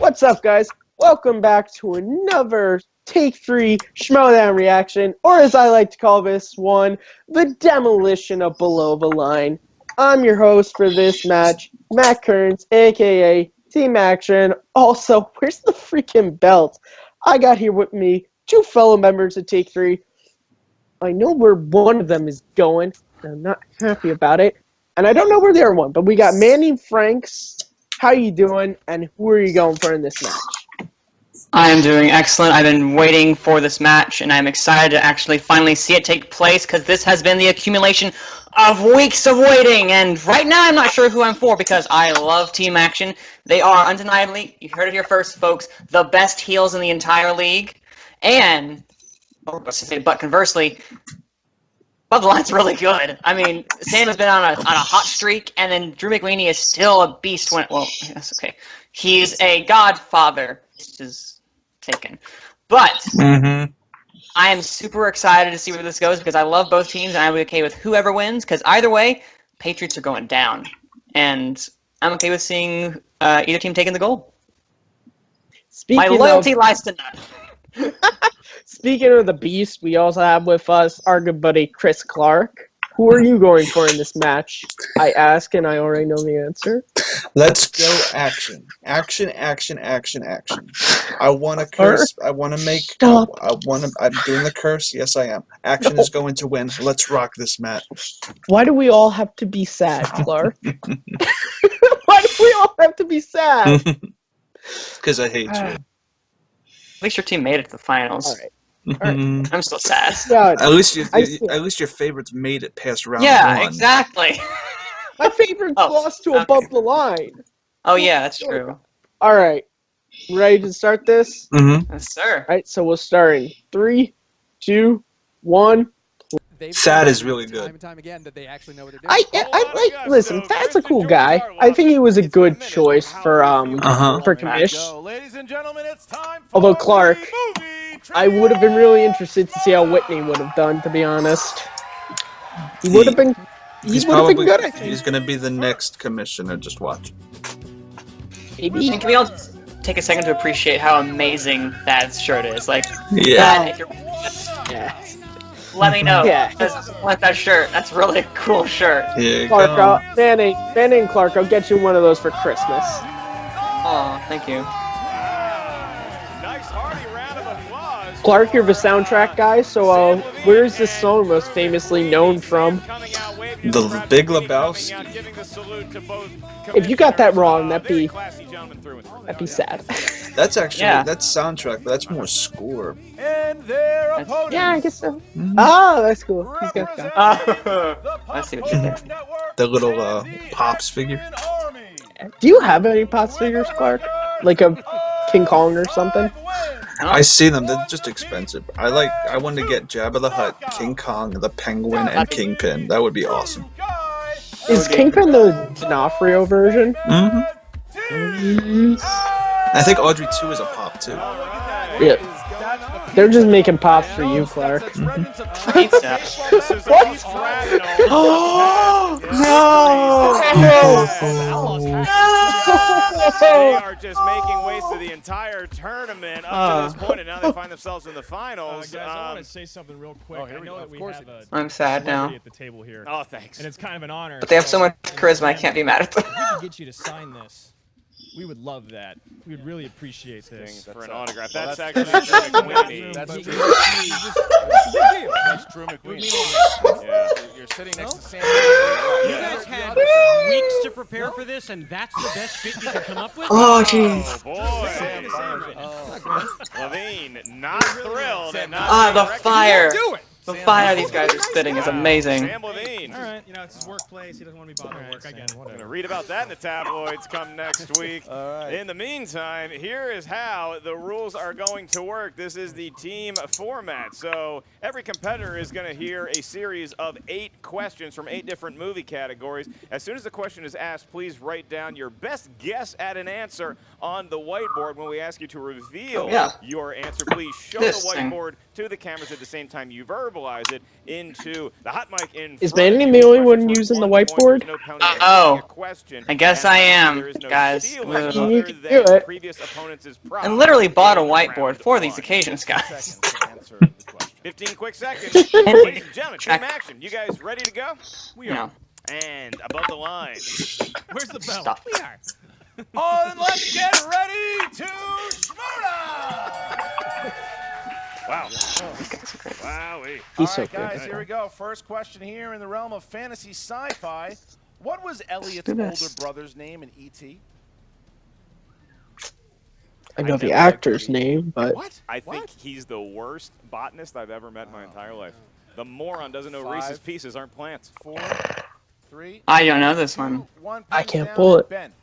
What's up, guys? Welcome back to another Take 3 Schmoedown reaction, or as I like to call this one, the demolition of Below the Line. I'm your host for this match, Matt Kearns, aka Team Action. Also, where's the freaking belt? I got here with me two fellow members of Take 3. I know where one of them is going, and I'm not happy about it. And I don't know where the other one, but we got Manny Franks. How you doing, and who are you going for in this match? I am doing excellent. I've been waiting for this match, and I'm excited to actually finally see it take place, because this has been the accumulation of weeks of waiting, and right now I'm not sure who I'm for, because I love Team Action. They are undeniably, you heard it here first, folks, the best heels in the entire league, and, but conversely, Above the Line's really good. I mean, Sam has been on a hot streak, and then Drew McWeeny is still a beast when, well, that's okay. He's a godfather, which is taken. But I am super excited to see where this goes because I love both teams, and I'm okay with whoever wins, because either way, Patriots are going down. And I'm okay with seeing either team taking the gold. My loyalty lies to none. Speaking of the beast, we also have with us our good buddy Chris Clark. Who are you going for in this match? I ask, and I already know the answer. Let's go Action. Action, action, action, action. I want to curse. I want to make... Stop. I'm doing the curse. Yes, I am. Action is going to win. Let's rock this match. Why do we all have to be sad, Clark? Why do we all have to be sad? Because I hate you. At least your team made it to the finals. All right. I'm still sad. Yeah, at least your favorites made it past round one. Yeah, exactly. My favorite lost to Above the Line. Oh yeah, that's true. All right, ready to start this? Yes, sir. All right, so we'll start in 3, 2, 1. Sad is really good. Time and time again that they actually know what they're doing. I like. Listen, Thad's a cool guy. I think he was a good choice for commish. Ladies and gentlemen, it's time for Although Clark, I would have been really interested to see how Whitney would have done. To be honest, he would have been. He would have been good. I think he's gonna be the next commissioner. Just watch. Maybe. And can we all just take a second to appreciate how amazing Thad's shirt is? Like, yeah. Thad, if you're, let me know. Yeah. Just want that shirt. That's really a cool shirt. Yeah. Clark, Manny and Clark, I'll get you one of those for Christmas. Oh, thank you. Nice hearty round of applause. Clark, you're the soundtrack guy, so where is this song most famously known from? The Big Lebowski. If you got that wrong, that'd be sad. That's actually that's soundtrack, but that's more score. Yeah, I guess so. Oh, that's cool. He's got that. I see what you did. The little Pops figure. Do you have any Pops figures, Clark? Like a King Kong or something? I see them. They're just expensive. I wanted to get Jabba the Hutt, King Kong, the Penguin, and Kingpin. That would be awesome. Is Kingpin the D'Onofrio version? I think Audrey 2 is a Pop too. Yeah. They're just making Pops for you, Clark. What? Oh no! They are just making ways to the entire tournament up to this point, and now they find themselves in the finals. Guys, I want to say something real quick. I know that we have a I'm sad now. at the table here. Oh, thanks. And it's kind of an honor. But they have so much charisma, I can't be mad at them. If we could get you to sign this, we would love that. We would really appreciate this. For an autograph. That's actually Drew McWeeny. That's That's a big deal. That's Drew McWeeny. Yeah. You're sitting next to Sam. You guys had weeks to prepare for this, and that's the best fit you could come up with? Oh, jeez. Oh, boy. Levine, not thrilled. And not The fire. Do it. The fire these guys are spitting is amazing. Sam Levine. All right, you know, it's his workplace. He doesn't want to be bothered at work. I get it. We're going to read about that in the tabloids come next week. In the meantime, here is how the rules are going to work. This is the team format. So every competitor is going to hear a series of 8 questions from 8 different movie categories. As soon as the question is asked, please write down your best guess at an answer on the whiteboard. When we ask you to reveal your answer, please show the whiteboard to the cameras at the same time you verbalize verbalize it into the hot mic in Is front of Manning you. the only Questions one worth using the 1 point. whiteboard? There's no penalty for Oh. missing a question. I guess And I obviously am, there is no guys. stealing Ugh. You other can do than it. previous opponent's I prop literally bought a in whiteboard round for these 1. occasions, guys. Seconds to answer the question. 15 quick seconds. Ladies and gentlemen, team action. You guys ready to go? We You are. know, And above the line. Where's the bell? Stop. We are. Oh, and let's get ready to Schmoedown! Wow. These guys are crazy. Wowee. He's All so right, guys, good. here we go. First question here in the realm of fantasy sci-fi. What was Elliot's do older this. brother's name in E.T.? I know I the never read actor's the- name, but What? I think he's the worst botanist I've ever met in my entire life. The moron doesn't know 5, Reese's Pieces aren't plants. 4, 3, I don't know this 2, one. 1. I Pens can't down, pull it. Ben.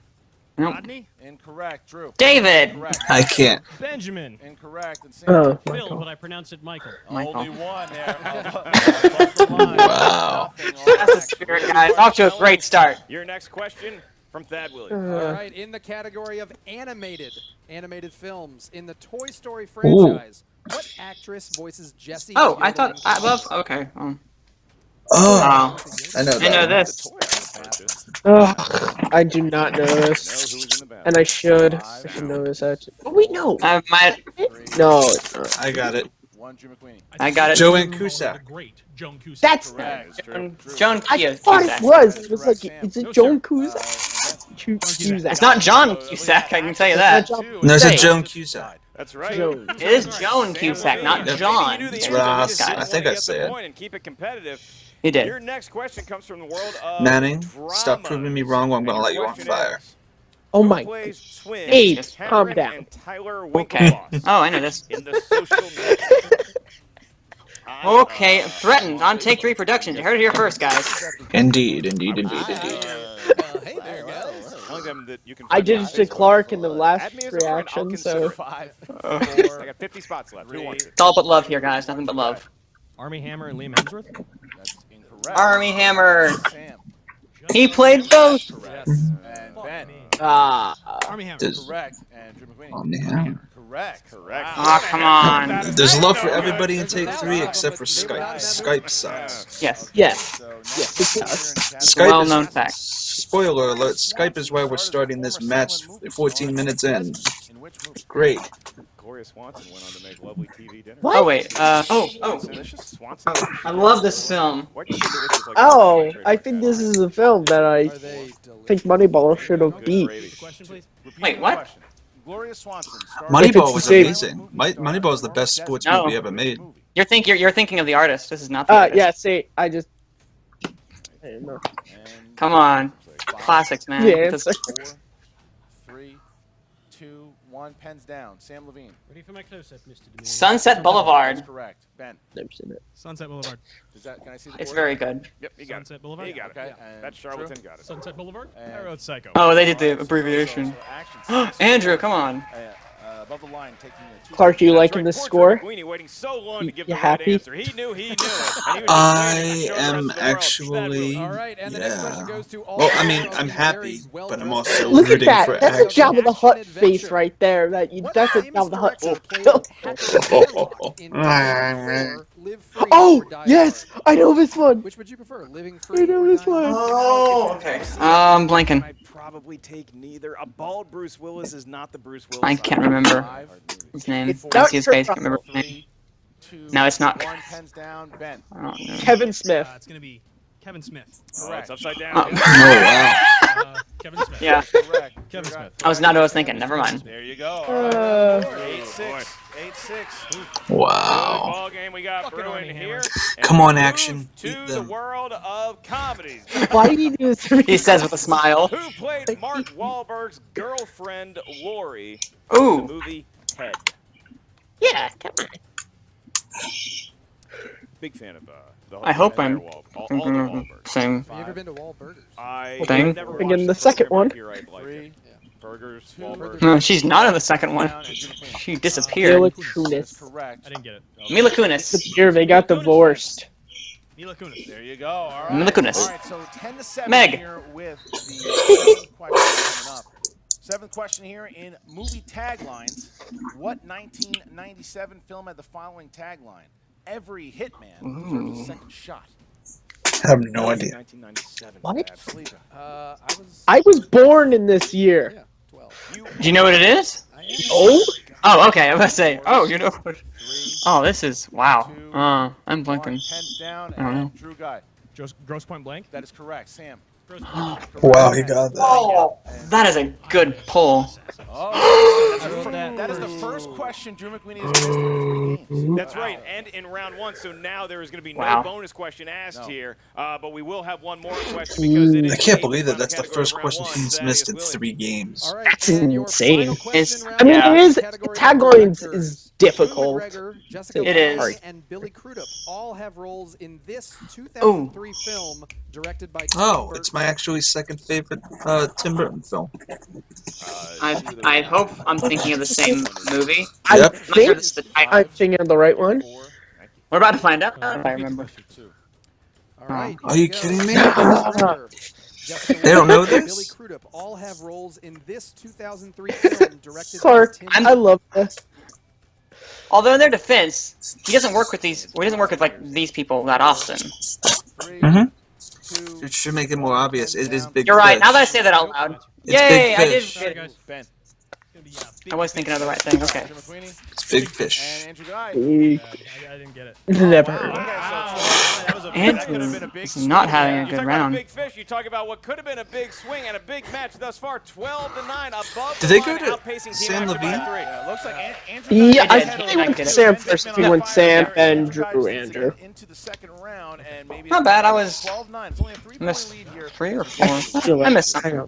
Nope. Rodney? Incorrect. Drew. David! Incorrect. I can't. Benjamin. Incorrect. And Sam. oh, Phil, Michael. but I pronounce it Michael. Michael. Only one there. Above the line. Wow. Nothing on That's the next. spirit, guys. Off to a great start. Your next question from Thad Williams. All Uh, right, in the category of animated films, in the Toy Story franchise, what actress voices Jessie? Oh, the I thought yodeling above. dog? Okay. Oh, Wow. I know I know that. this. I do not know Know this, who was in the and bathroom. I should. I should know this actually. Oh wait, no. My, No, it's not. I got it. 1, Drew McQueen. I got it. Joanne Cusack. The great Joan Cusack. That's. Correct. Joan I Cusack. thought it was. It was like, Correct, is Sam. it No, Joan sir. Cusack? Cusack. It's not John Cusack, I can tell you that. No, it's a Say. Joan Cusack. That's right. Joan. It is Joan Cusack, not Yep. John. You knew the That's answer, what I you was- just didn't I want think to I get the said. point and keep it competitive. He did. Your next question comes from the world of Manning, drama. stop proving me wrong or I'm gonna And let your you on question fire. is, Oh who my. plays twins Hey, Henrik calm down. and Tyler Okay. Winklevoss Oh, I know this. in the social media? Okay, threatened on Take 3 Productions. You heard it here first, guys. Indeed, indeed, indeed, indeed. Hey there, guys. Telling them that you can I find did me on it to Facebook. Clark in the Add last me as a friend, I'll reaction, consider so. 5, I 4, got 50 spots left. Who wants it? It's all but love here, guys. Nothing but love. Army Hammer and Liam Hemsworth. That's incorrect. Army Hammer. Sam. He played both. Correct. And Ben. Ah. Army Hammer. There's, Correct. And Drew McQueen. oh, man. Correct. Correct. Aw, come on. There's love for No, everybody in There's Take 3 1,000 except for of them, but Skype. they Skype sucks. Yes. Yes. So Yes, next it here does. in category- Skype Well-known is, fact. spoiler alert, Skype is why we're starting this match 14 minutes in. In which movie? Great. Gloria Swanson went on to make lovely TV dinner. What? Oh, wait. Oh. Delicious Swanson. I love this film. Why do you say delicious like Oh, that? I think this is a film that I Are they think delicious? Moneyball should have Good beat. gravy. Question, please. Repeat Wait, the what? question. Gloria Swanson. starred If it's Moneyball the was same- amazing. Moneyball is the best sports No. movie ever made. You're thinking of the artist. This is not the artist. Yeah, see, I just. I don't know. And Come on. 5, Classics, man. Yeah, This- it's 4, 3, 2, 1. Pens down. Sam Levine. Ready for my close-up, Mr. Domingo. Sunset Boulevard. That's correct. Ben. Never seen it. Sunset Boulevard. Is that? Can I see the It's board? very good. Yep, you got Sunset it. Boulevard. You got it. Okay. Yeah. And That charlatan got it. Sunset Boulevard. And- I wrote Psycho. Oh, they did the Alright, so abbreviation. action. Andrew, come on. Above the line, taking a 2. Clark, you That's liking right, this poor score? Drew McQueen waiting so long to give You the happy? right answer. He knew it. And he was just waiting to I show the rest am of the world. actually, All right, and the next question yeah. goes to all. Well, I mean, four of I'm you happy, very but I'm well-dressed also ladies. Look at rooting that. for That's a action. Jabba the Hutt Action face adventure. right there. That's a Jabba the Hutt director face. played Hackle in Live Free Oh, or Die yes! Hard? I know this one! Which would you prefer, Living I Free know or this Die one. Hard? Oh, okay. Blanking. I'd probably take neither. A bald Bruce Willis is not the Bruce Willis. I can't remember 5, his name. It's I not see his face. Can't remember his name. 3, 2, No, it's not. 1. Pens down. Ben. I don't know. Kevin Smith. It's gonna be Kevin Smith. Oh, it's upside down. Oh. Oh, wow. Kevin Smith. Yeah. Correct. Kevin Smith. I was not what I was thinking. Never mind. There you go. Uh, 8-6. 8-6. Wow. Ball game we got Fucking brewing Army here. Hammer. And Come we on, move action. To Beat the them. world of comedies. Why did he do this? He says with a smile. Who played Mark Wahlberg's girlfriend Lori in the Ooh. movie Ted? Yeah, come on. Big fan of the. I hope entire I'm all the Wahlbergs. Same Have you ever been to Wahlburgers? I Thing. have never Again, watched the second program one. Here, I'd like 3, it. Burgers, 2, Wahlbergs. No, she's not in the second one. down, and Drew McQueen. She disappeared. Mila That's Kunis. correct. I didn't get it. Mila Kunis. Here, they got divorced. Mila Kunis. There you go. All right. Mila Kunis. All right, so 10-7 Meg. here with the 7th question coming up. 7th question here in movie taglines. What 1997 film had the following tagline? every hitman deserves a second shot. I have no idea. 1997. What? Bad sleep. I was born in this year. Yeah, 12. Do you know what it is? I am. Oh? Oh, okay. I was gonna say. Oh, you know what? Oh, this is wow. I'm blinking. Pens down I don't know. and Drew Guy. Gross point blank. That is correct. Sam. Wow, he got that. Oh, that is a good pull. Oh, that is the first question Drew McWeeny has missed in 3 games. That's right, and in round 1, so now there is going to be no Wow. bonus question asked here, but we will have one more question because it is I can't the believe that that's the category of first round question 1. he's missed in Thaddeus 3 games. All right, That's and your insane. final question It's- in round I mean, Yeah. it is. category Tag of lines directors. is difficult. Drew McGregor, Jessica It Lange, is. and Billy Crudup all have roles in this 2003 film directed by Tim Oh, Burton. it's my actually second favorite Tim Burton film. I hope I'm thinking of the same movie. I Yep. I'm not sure think this is the title. I'm thinking of the right one. We're about to find out if I remember. All right, Are here you we go. kidding me? Drew McGregor, Jessica They don't know Lange, and this? Billy Crudup all have roles in this 2003 film directed Clark, by Tim I love this. Although in their defense, he doesn't work with these. Well, he doesn't work with like these people that often. It should make it more obvious. It is Big You're right. Fish. Now that I say that out loud, It's yay! Big I did. Fish. Get it. guys. Ben. I was thinking of the right thing. Okay. Drew McWeeny It's Big Fish. and Andrew Guy. I didn't get it. Never heard of it. That was a Andrew that could have been a big is not swing. having a You good talk round. About a big fish. You talk about what could have been a big swing and a big match thus far. 12-9 above. Did the they line, go to outpacing Team San Action by Levine? 3. Yeah, looks like Andrew Yeah, Guy I did. think I he went did it. Sam first. He went Sam, Ben, Drew, Andrew. Into the second round and maybe Not bad, I was- 12-9. It's only a 3-point Missed lead here. 3 or 4. I missed something.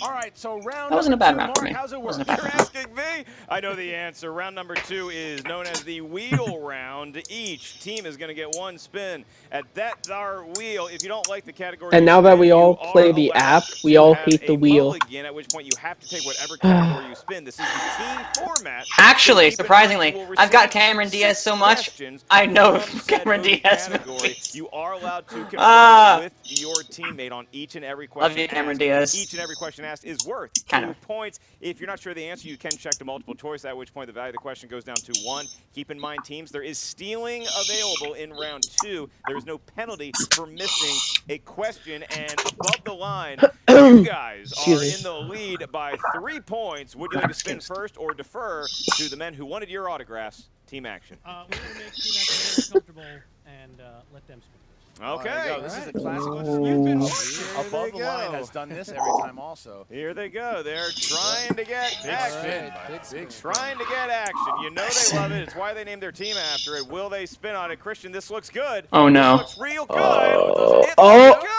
All right, so round That wasn't a bad number round two, for me. Mark, how's it work? Wasn't a bad You're round. asking me? I know the answer. Round number 2 is known as the wheel round. Each team is going to get 1 spin. That's our wheel. If you don't like the category, And you now that spin, we you all are play the allowed app, we to all have hate the a wheel. mulligan, at which point you have to take whatever category you spin. This is the team format. Actually, So keep in mind surprisingly, you will I've got receive Cameron Diaz 6 so much, questions I know from said Cameron movie Diaz category. movies. You are allowed to confer Ah. with your teammate on each and every question. Love you, Cameron asked. Diaz. Each and every question asked is worth Kind 2 of. points. If you're not sure of the answer, you can check the multiple choice, at which point the value of the question goes down to 1. Keep in mind, teams, there is stealing available in round 2. There is no penalty for missing a question, and above the line, you guys Excuse are me. in the lead by 3 points. Would you like to spin first or defer to the men who wanted your autographs? Team Action. We're going to make Team Action very comfortable and let them speak first. Okay. There you go. This is a classic. You've been Above the line has done this every time also. Here they go. They're trying to get action. Big Trying to get action. You know they love it. It's why they named their team after it. Will they spin on it? Christian, this looks good. Oh, no. This looks real good. It Oh, looks good.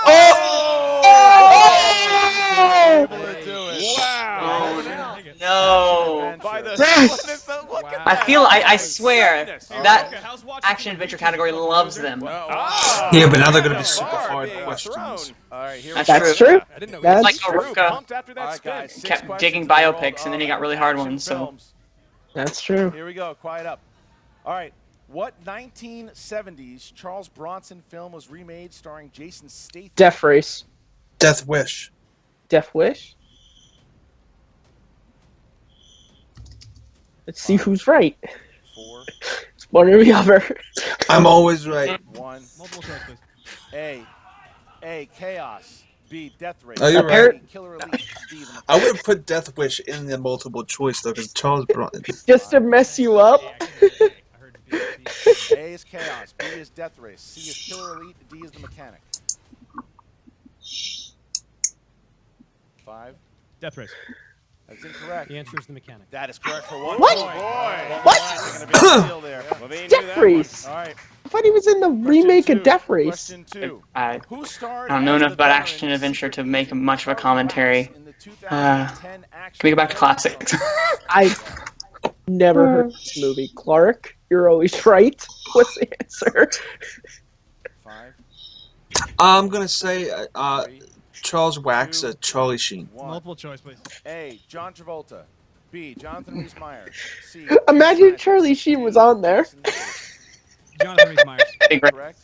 Oh! Able to do it. Wow. No. By the Yes. look at I that. feel, I swear, Goodness. that Okay, how's watching action adventure category loves them. Ah, Yeah, but now they're gonna be the super bar hard being questions. thrown. All right, here That's we go. That's true. I didn't know That's Like Drew Aruka pumped after All that right, spin. guys, 6 kept questions digging in the world biopics, and then he of got really hard action ones, so. films. That's true. Here we go. Quiet up. All right. What 1970s Charles Bronson film was remade starring Jason Statham? Death Race. Death Wish. Death Wish. Let's see who's right. 4, It's one or the other. I'm always right. 1. Multiple choice, please. A. Chaos. B. Death Race. Oh, you're right. C, Killer Elite. D. The I would have put Death Wish in the multiple choice though, because Charles Bronson. Just to mess you up. I heard B. A is Chaos. B is Death Race. C is Killer Elite. D is The Mechanic. 5. Death Race. That's incorrect. The answer is the mechanic. That is correct for 1 What? point. What? Taking a big steal there. Levine knew Death that Race. All right. I thought he was in the remake Question of Death two. Race. Question 2. I Who starred don't know as enough the about villain action in adventure to Secret make Agent much of a Charles commentary. Wax in the 2010 action Can we go back to film? classics? I never heard of this movie. Clark, you're always right. What's the answer? 5, I'm gonna say 3, Charles Wax, Charlie Sheen. 1. Multiple choice, please. A. John Travolta. B. Jonathan Rhys Myers. C. Imagine Chris Charlie Matthews. Sheen D. was on there. Jason Statham. Jonathan Rhys Myers. Big Red. Correct.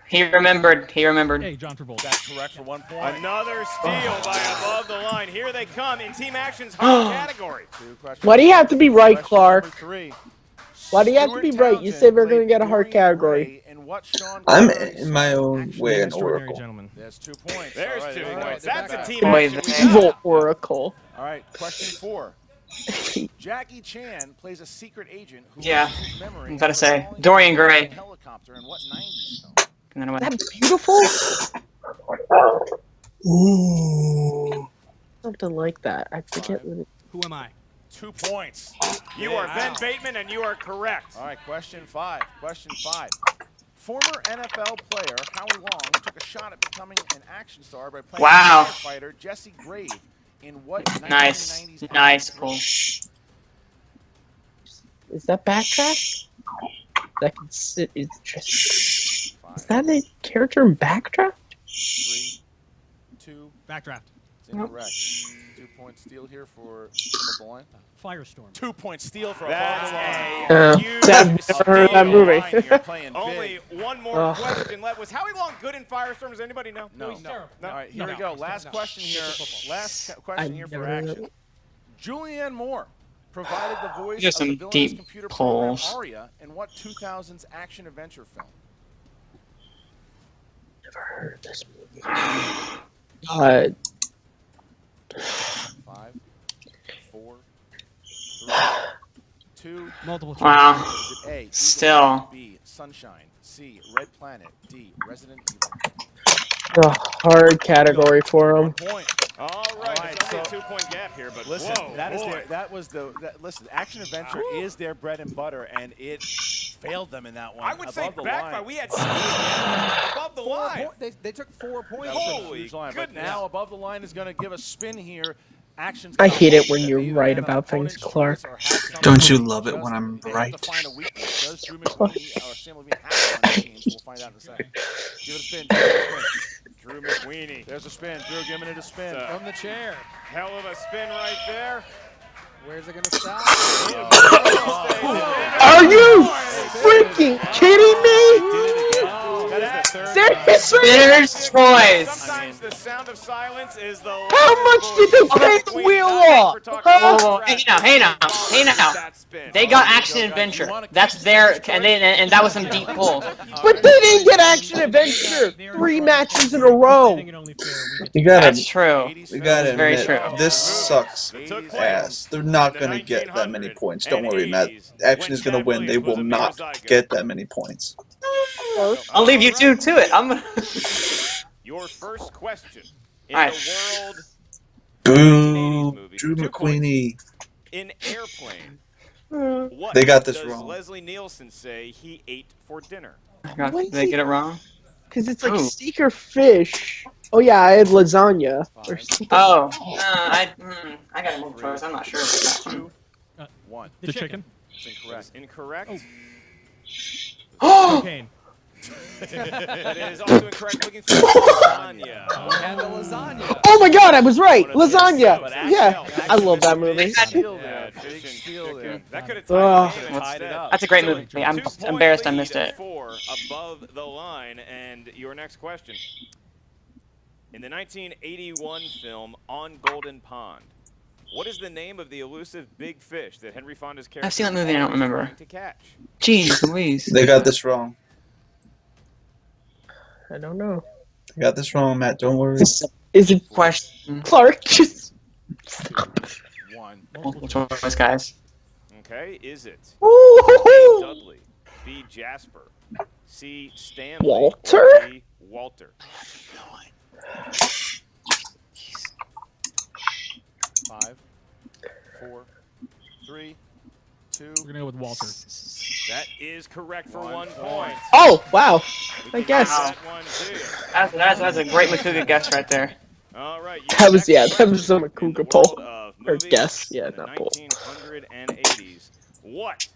He remembered. He remembered. Hey, John Travolta. That's correct for 1 point. Another steal by above the line. Here they come in Team Action's home category. 2 questions. Why do you have to be right, Question Clark? number 3. Why do you have to be right? You said we're going to get a hard category. I'm in my own way an Extraordinary oracle. gentleman. There's 2 points. There's All right, 2 there you go. points. They're That's a back. team Wait, action. there. Evil Oracle. All right, question 4. Jackie Chan plays a secret agent who Yeah, loses his memory I gotta after say, falling Dorian out of a Gray. helicopter in what 90s film? And then I Is went, that beautiful? Ooh. Something like that. I forget what it Who am I? 2 points. You are Ben Bateman, and you are correct. All right, question 5. Question 5. Former NFL player Howie Long took a shot at becoming an action star by playing Wow. firefighter Jesse Grave in what nice, 1990s nice action pull. is. That Backdraft? That can sit. Is just. film? Is that a character in Backdraft? 3, 2, Backdraft. it's incorrect. 2 point steal here for Above the Line. Firestorm. 2 point steal for That's Above the Line. a I've never heard of that steal. movie. You're playing Only big. one more question left. Was Howie Long good in Firestorm? Does anybody know? No. he's terrible. All right, here No. we go. No. Last No. question here. Last question here for never heard of action. it. Julianne Moore provided the voice These are of the some villainous deep computer program pulls. Aria in what 2000s action adventure film? Never heard of this movie. 5, 4, 3, 2. Multiple choice. Wow. Is it A, Eagle, Still. B, Sunshine, C, Red Planet, D, Resident Evil? A hard category for 1 him. point. All right, All right, it's only so- a 2-point gap here, but Listen, whoa, that is boy. their, that was the that, listen. Action adventure is their bread and butter, and it failed them in that one. I would say Above the backfire. line. We had steal above the line. They took 4 points. That was a Holy huge line, but goodness. now Above the Line is going to give a spin here. Action's I gotta hate it hope when that you're they either right land on about opponent's things, Clark. choice or have something Don't you to love it adjust. when I'm They have right? to find a weakness. Does Drew McQueen or Sam Levine have one team? So we'll find out in a second. Give it a spin. Give it a spin. Drew McQueenie. There's a spin. Drew giving it a spin. From the chair. Hell of a spin right there. Where's it going to stop? Are you freaking kidding me? That is the third Seriously? Spinner's choice. Sometimes the sound of silence is the How much did they pay the wheel off? Whoa, hey now. They got action adventure. That's their, and that was some deep pulls. But they didn't get action adventure 3 matches in a row. You gotta, That's true. you gotta That's very admit, true. this sucks ass. They're not gonna get that many points. Don't worry, Matt. Action is gonna win. They will not get that many points. I'll leave you two to it. I'm gonna. Your first question in All right. the world Boo, movie. Drew 2 McQueenie. in Airplane. What They got this does wrong. Leslie Nielsen say he ate for dinner? Did they get it wrong? Because it's like Ooh. steak or fish. Oh yeah, I had lasagna. Or something. Oh, I got a multiple choice. I'm not sure about that one. 2, 1. The chicken. It's incorrect. Incorrect. Cocaine. That is also incorrect. Looking for lasagna. And the lasagna. Oh my god, I was right! Lasagna! But Yeah, I love that movie. Steal Yeah, there. fish Big and steal chicken. there. That could have Ugh. tied the game and tied it up. That's a great So, movie. I'm 2-point embarrassed I lead missed it. For Above the Line, and your next question. In the 1981 film On Golden Pond, what is the name of the elusive big fish that Henry Fonda's character I've seen that movie, I don't is remember. trying to catch? Jeez Louise. They got this wrong. I don't know. They got this wrong, Matt. Don't worry. Is it Question. Clark? Just stop. 1. Multiple choice, guys. Okay, is it A. Ooh. Dudley, B. Jasper, C. Stanley, Walter? or D. Walter? 5, 4, 3, 2. We're gonna go with Walter. That is correct for 1 1 point. Oh, wow. We I can guess. get that one too. That's a great Makuga guess right there. All right. That was, yeah, that was some In the Makuga world poll. of Or movies guess, yeah, in the not poll. 1980s. What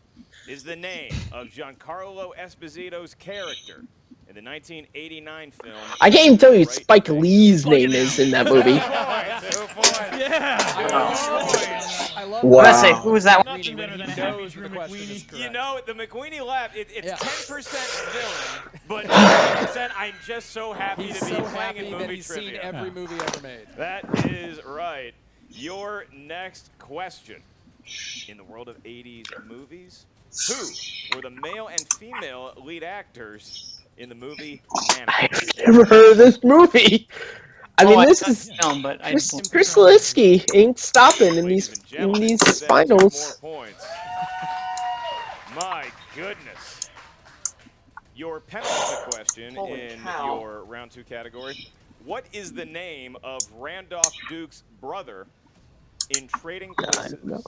is the name of Giancarlo Esposito's character in the 1989 film? I can't even tell you Right Spike Next? Lee's name is in that movie. 2 points. Yeah. 2 points. I love I'm gonna say, Wow. who was that one? Nothing better than a He happy knows Drew the question is McQueenie. correct. You know, the McQueenie laugh, it's Yeah. 10% villain, but 90% I'm just so happy He's to be so playing happy in that movie he's seen trivia. every movie ever made. That is right. Your next question. In the world of 80s movies, Who were the male and female lead actors in the movie Mannequin? I've never heard of this movie. I mean, this I've is seen the film, but I Chris don't- Liskey ain't stopping in Ladies these and gentlemen, give them 2 finals. more points. My goodness. Your penultimate question Holy in cow. your round 2 category. What is the name of Randolph Duke's brother in Trading I Places? don't know.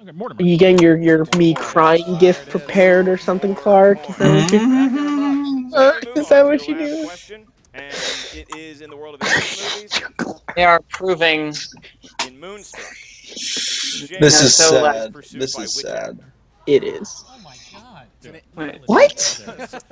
Okay, Mortimer. Are you getting your me crying gift prepared or something, Clark? Is that what you, is that what you do? Question, and it is in the world of English movies. They are proving. In Moonstruck. This is so sad. This is sad. It is. Oh my God. Wait. What?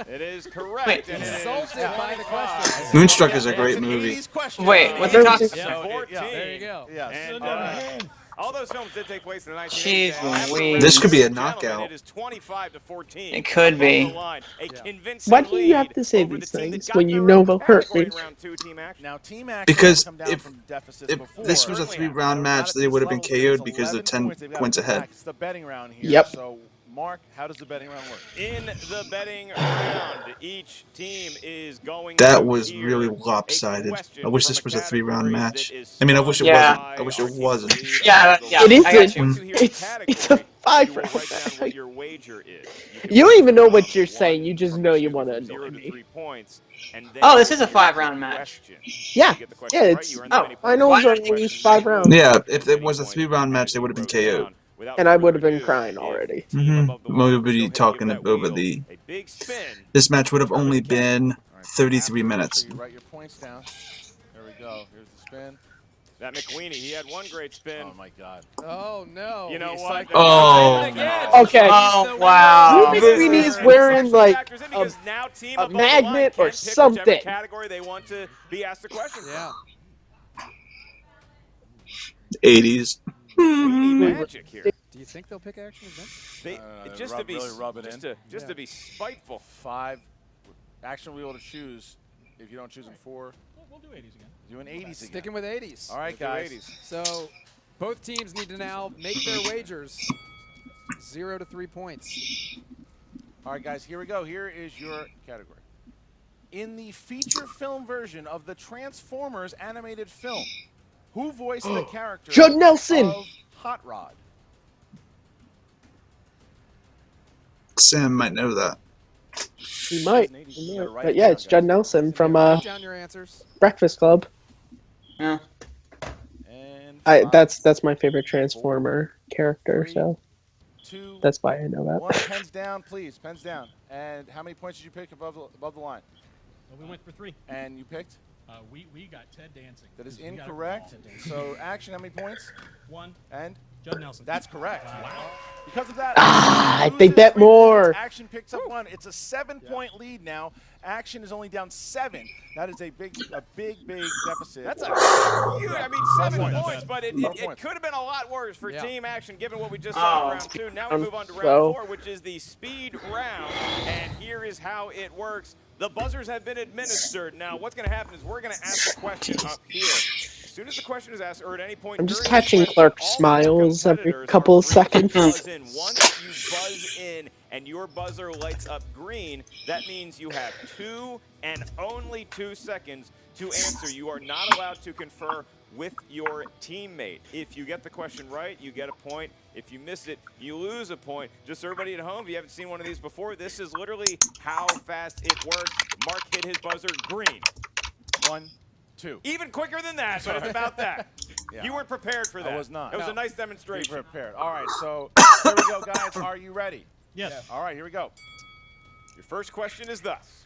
It is correct. Wait. And it is Insulted by the question. Moonstruck is a great movie. Wait, what They're the just- talking? 14. There you go. And, all those films did take place in the 1980s. Jeez After Louise. round This could be a two, gentlemen, knockout. It is 25-14. It could be. Above the line. A convincing Why do you have lead to say over these the team that things got when you their know own they'll hurt category me? in round 2, Team Action. Now, Team Action Because come down if- from deficits If before. this was a Certainly have. 3-round Not match, at they these would have been levels, but it's KO'd because they're 11 10 they've got points to come ahead. back. It's the betting round here. Yep. So, Mark, how does the betting round work? In the betting round, each team is going That to was hear really a lopsided. question I wish from this was a category 3-round match. that is I mean, I wish it Yeah. wasn't. I wish it wasn't. Yeah, yeah, It I got isn't. you. Once you hear the It's a category, 5-round you will write down match. what your wager is. can You don't vote even know from what you're 1 saying, you just from know you 2 wanna from annoy 0 to me. 3 points, and then Oh, this is a you hear 5-round the match. question. Yeah. You get the question Yeah, right, it's you earn the many points. finals Why are not? always 5 rounds. Yeah, if it Many was a points 3-round match, that they would have been you wrote KO'd. down. Without And I further would have been ado, crying if already. team above the line, Nobody go ahead and give talking that over wheel the. a big spin. This match would have Determine only the category. been All right, 33 after, minutes. So you write your points down. There we go. Here's the spin. That McWeeny, he had one great spin. Oh, my God. Oh, no. You know He's what? like, Oh, again. Okay. Oh, wow. Drew McWeeny is wearing like a magnet or something. Category they want to be asked a question. Yeah. 80s. McWeeny magic here. Do you think they'll pick Action Adventure? They, just rub- to be really rub it just in. to to be spiteful. 5 action wheel to choose. If you don't choose them 4, We'll do 80s again. doing 80s again. Sticking with 80s. All right, guys. 80s. So both teams need to now make their wagers 0 to 3 points. All right, guys, here we go. Here is your category. In the feature film version of the Transformers animated film, who voiced the character Judd Nelson. of Hot Rod? Sam might know that. He might. You gotta write But it yeah, down, it's guys. Judd Nelson from Write down your answers. Breakfast Club. Yeah. And That's my favorite Transformer character, so 2, that's why I know 1. that. Pens down, please. Pens down. And how many points did you pick above the line? Well, we went for 3. And you picked? We got Ted Dancing. That is We got it incorrect. wrong. So, Action, how many points? 1. And Judd Nelson. that's correct. Wow. Because of that, They loses bet 3 more. points. Action picks up 1. It's a 7-point lead now. Action is only down 7. That is a big deficit. That's a huge. I mean, 7 points. points, but it Twelve it points. could have been a lot worse for Yeah. Team Action, given what we just saw in round 2. Now we move on to round So- 4, which is the speed round, and here is how it works. The buzzers have been administered. Now, what's going to happen is we're going to ask a question up here. As soon as the question is asked, or at any point I'm just during the catching question, Clark's all smiles every competitors couple are of free to seconds. buzz in. Once you buzz in and your buzzer lights up green, that means you have 2 and only 2 seconds to answer. You are not allowed to confer with your teammate. If you get the question right, you get a point. If you miss it, you lose a point. Just so everybody at home, if you haven't seen one of these before, this is literally how fast it works. Mark hit his buzzer green. 1, 2. Even quicker than that, but it's about that. Yeah. You weren't prepared for that. I was not. It was a No. nice Be demonstration. prepared. All right, so here we go, guys. Are you ready? Yes. All right, here we go. Your first question is thus.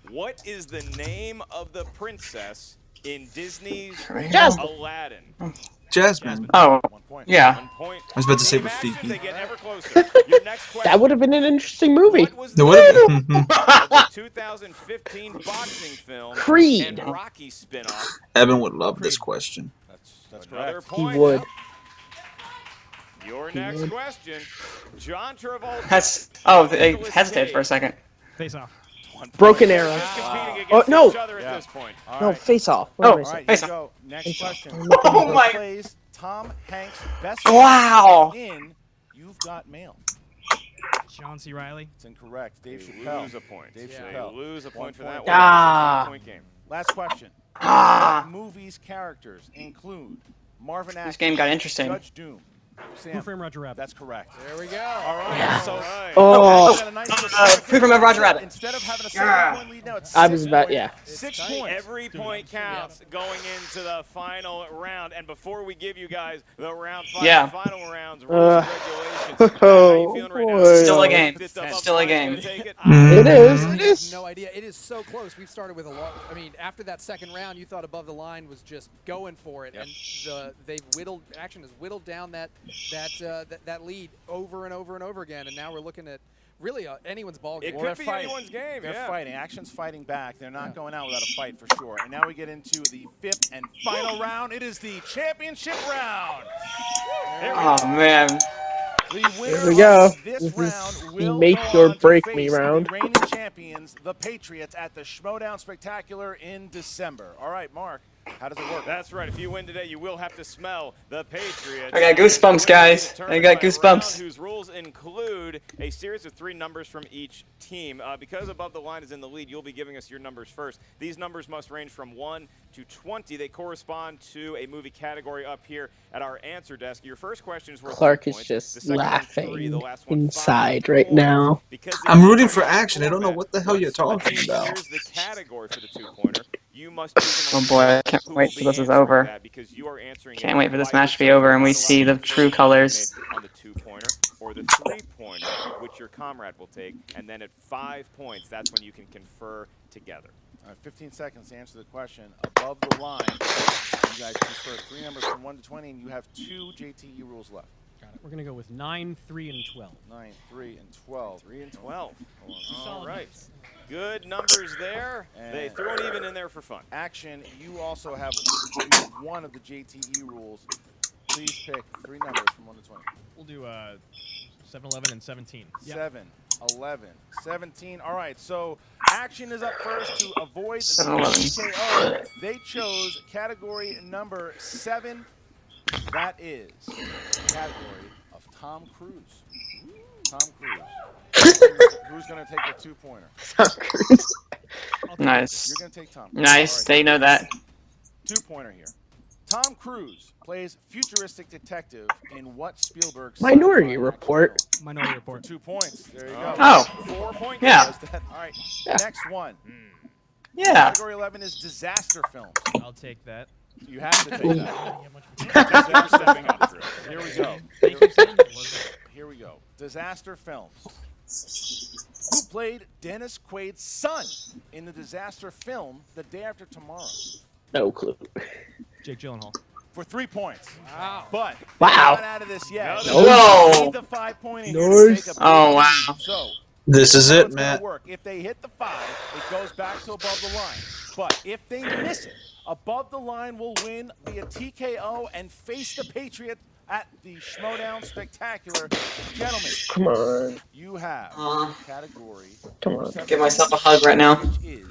What is the name of the princess in Disney's Jasmine. Aladdin? Jasmine. Oh, 1 point. yeah. 1 point. I was about to say Team Action, Rafiki. They get ever closer. Your next question. That would have been an interesting movie. What was No, the what? name of the 2015 boxing film Creed. and Rocky spinoff? Evan would love this question. That's Another correct. He point. would. Your next question. John Travolta. I Nicolas hesitated for a Cage. second. Face off. 1 point. Broken They're Arrow. just competing Wow. against Oh, no. each other Yeah. at this point. All No, right. Face Off. What am I Oh. All saying? right, here Face we off. go. Next Face off. question. I'm looking Who at my- plays Tom Hanks' best Wow. friend in You've got mail? John C. Riley. It's incorrect. Dave They Chappelle. lose a point. Dave They Chappelle. lose a point for that 1 point. one. Ah. It's a 5-point game. Last question. Ah. What movies' characters include Marvin This Atkins, game got interesting. Judge Doom? Who Sam, Framed Roger Rabbit? that's correct. There we go. All right. Yeah. So, Right. Oh. got a nice little second. Who from Roger Rabbit? Instead of having a Yeah. 7-point lead now, it's I 6 was about, points. yeah. 6 tight. points. Every point counts going into the final round. And before we give you guys the round 5 Yeah. final rounds, rules and regulations, how are you Oh, feeling right now? boy. Still a game. This stuff up Still a front's gonna game. take it? It is. It I have is. no idea. It is so close. We've started with a lot. I mean, after that second round, you thought Above the Line was just going for it, and they've whittled. Action has whittled down that lead over and over and over again, and now we're looking at really anyone's ball game. It Well, could they're be fighting. anyone's game. They're Yeah. fighting. Action's fighting back. They're not going out without a fight for sure. And now we get into the 5th and final round. It is the championship round. Oh man. The winner Here we go. of this This is round will make go or on to break face me round. the reigning champions, the Patriots, at the Schmoedown Spectacular in December. All right, Mark, how does it work? That's right. If you win today, you will have to smell the Patriots. I got goosebumps, guys. I got goosebumps. Whose rules include a series of 3 numbers from each team. Because Above the Line is in the lead, you'll be giving us your numbers first. These numbers must range from 1 to 20. They correspond to a movie category up here at our answer desk. Your first question is worth Clark 2 is points. just The second one, 3. laughing The last one, 5 inside right points. now. Because I'm the rooting game for is action. I don't know format, what the hell you're once a talking team about. hears the category for the 2-pointer, you must choose Oh among boy, I yourself can't who wait will till be this is answering over. that, because you are answering Can't it wait for this by match to be yourself. over You're and we not see allowed the to true trade colors. on the 2-pointer or the 3-pointer, which your comrade will take, and then at 5 points, that's when you can confer together. All right, 15 seconds to answer the question. Above the line, you guys choose first 3 numbers from 1 to 20, and you have 2 JTE rules left. Got it. We're gonna go with 9, 3, and 12. 9, 3, and 12. 3 and 12. All Solid right. numbers. Good numbers there. They And- threw an even in there for fun. Action, you also have one of the JTE rules. Please pick 3 numbers from 1 to 20. We'll do 7, 11, and 17. 7, 11, 17. All right, so Action is up first to avoid the 7-11. TKO. They chose category number 7. That is category of Tom Cruise. Tom Cruise. Who's going to take the 2-pointer? Nice. You're going to take Tom. Nice. All right, They know that. 2-pointer here. Tom Cruise plays futuristic detective in what Spielberg Minority sci-fi Report. action film? Minority For Report. 2 points. There you go. Oh. 4-point Yeah. game. All right, Yeah. next one. Yeah. Category 11 is disaster films. I'll take that. You have to take that. Yeah, much Because they're stepping up through. Here we go. Here we go. Disaster films. Who played Dennis Quaid's son in the disaster film The Day After Tomorrow? No clue. Jake Gyllenhaal. For 3 points. Wow. But Wow. not out of this yet. No. Whoa. Need the 5-point Nice. Oh, wow. So This is here's how it, it's gonna Matt. work. If they hit the 5, it goes back to Above the Line. But if they miss it, Above the Line will win via TKO and face the Patriot at the Schmoedown Spectacular. Gentlemen, Come on. you have Aw. category Come on. Give myself a hug right now. which is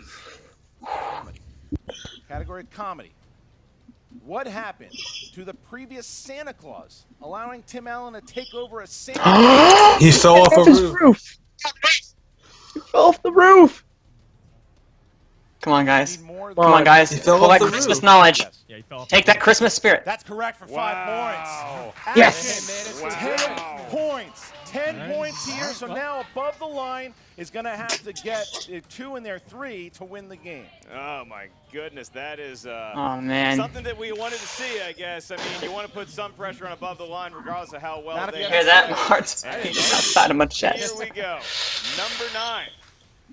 comedy. Category comedy. What happened to the previous Santa Claus, allowing Tim Allen to take over as Santa? He fell off a His roof. roof. He fell off the roof. Come on, guys. Need more Come on, guys. He fell Pull off that the Christmas roof. knowledge. Yes. Yeah, he fell off. Take that Christmas spirit. That's correct for 5 Wow. points. Yes. Action, man, it's 10 points. 10 points here. So now Above the Line is going to have to get 2 in their 3 to win the game. Oh, my goodness. That is Oh man. something that we wanted to see, I guess. I mean, you want to put some pressure on Above the Line regardless of how well Not if they you Hear that? Heart's beating outside of my Here chest. we go. Number 9.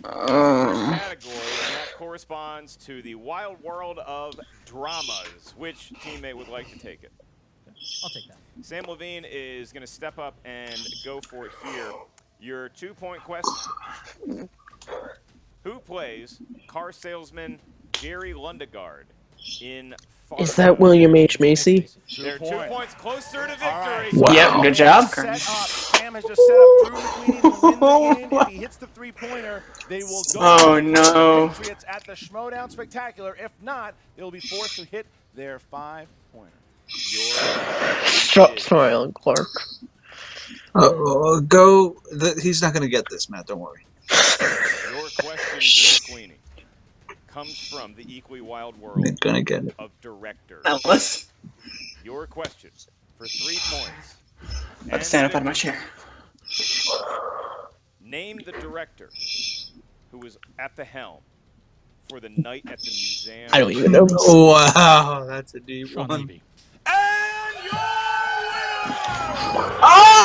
Um, Category, and that corresponds to the wild world of dramas. Which teammate would like to take it? I'll take that. Sam Levine is going to step up and go for it here. Your 2-point question. Who plays car salesman Jerry Lundegaard in Fargo? Is that William H. Macy? They're 2 points closer to victory. right. Wow. Yep, good job. Set up. Sam has just set up Drew McQueen to win the game. If he hits the 3-pointer, they will go Oh, to the no. Patriots at the Schmoedown Spectacular. If not, they'll be forced to hit their 5-pointer. Stop smiling, Clark. He's not going to get this, Matt. Don't worry. Your question, Dream Queenie, comes from the equally wild world He's going to get it. of directors. Ellis. Your question for 3 points. I have to stand up out of my chair. Name the director who was at the helm for the night at the museum. I don't even know. Wow, that's a deep Sean one. Levy. And your Oh!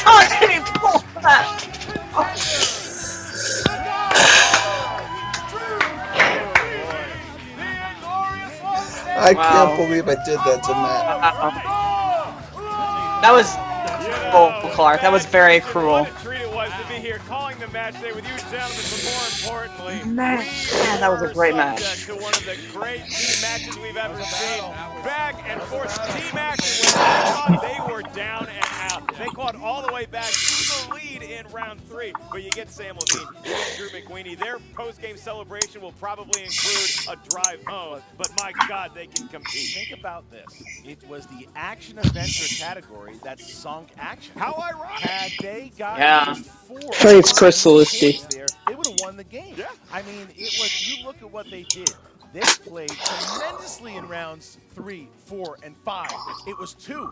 I didn't pull that. I Wow. can't believe I did that to Matt. That was cruel, Clark. That was very cruel. What a treat it was to be here calling the match today with you gentlemen, but more importantly, Man, that was a great match. subject to one of the great team matches we've ever seen. Back and forth team action when they thought they were down and out. They clawed all the way back to the lead in round 3. But you get Sam Levine, you get Drew McQueenie. Their post-game celebration will probably include a drive home. But my God, they can compete. Think about this. It was the action adventure category that sunk action. How ironic. Had they got just 4 I think it's Chris Salusti. points there, they would have won the game. Yeah. I mean, it was. You look at what they did. They played tremendously in rounds 3, 4, and 5. It was 2.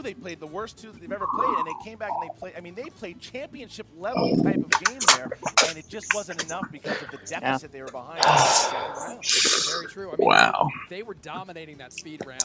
They played the worst 2 that they've ever played, and they came back and they played. I mean, they played championship level type of game there, and it just wasn't enough because of the deficit they were behind in the second round. Very true. I mean, Wow. they were dominating that speed round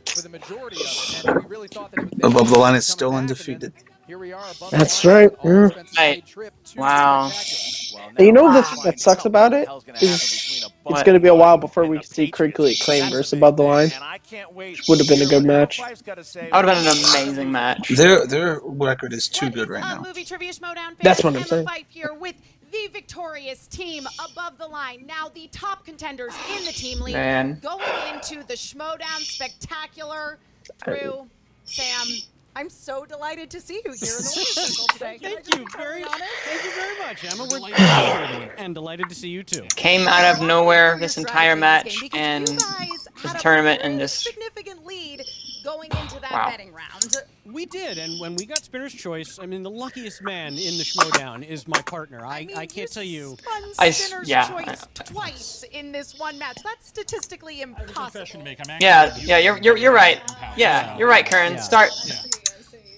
for the majority of it, and we really thought that it was Above the line is coming still back, and undefeated. then here we are above That's the line. right, All yeah. expenses Right. paid trip to Wow. Spectacular. Well, And you know now the we'll thing that find sucks out about what the it hell's gonna is happen between a it's Buck going to be a while and before the we see Patriots. critically acclaimed That's versus the above the big line. thing, and I can't wait Would have been a to good hear what match. F5's gotta say. That would have been an amazing match. Their record is too good right now. Movie Trivia Schmoedown fans, That's what I'm Emma saying. Fife here with the victorious team above the line. Now the top contenders in the team league Man. going into the Schmoedown Spectacular. Drew, Sam, I'm so delighted to see you here in the winner's circle today. Thank you very much, Emma. We're delighted and delighted to see you too. Came out of nowhere this entire match and you guys this had tournament a and very just significant lead going into that Wow. betting round. We did, and when we got Spinner's Choice, I mean, the luckiest man in the Schmoedown is my partner. I can't tell you. Spun I- Spinner's yeah, Choice twice in this one match. That's statistically impossible. Yeah, you're right. Yeah, you're right, Karen. Yeah. Start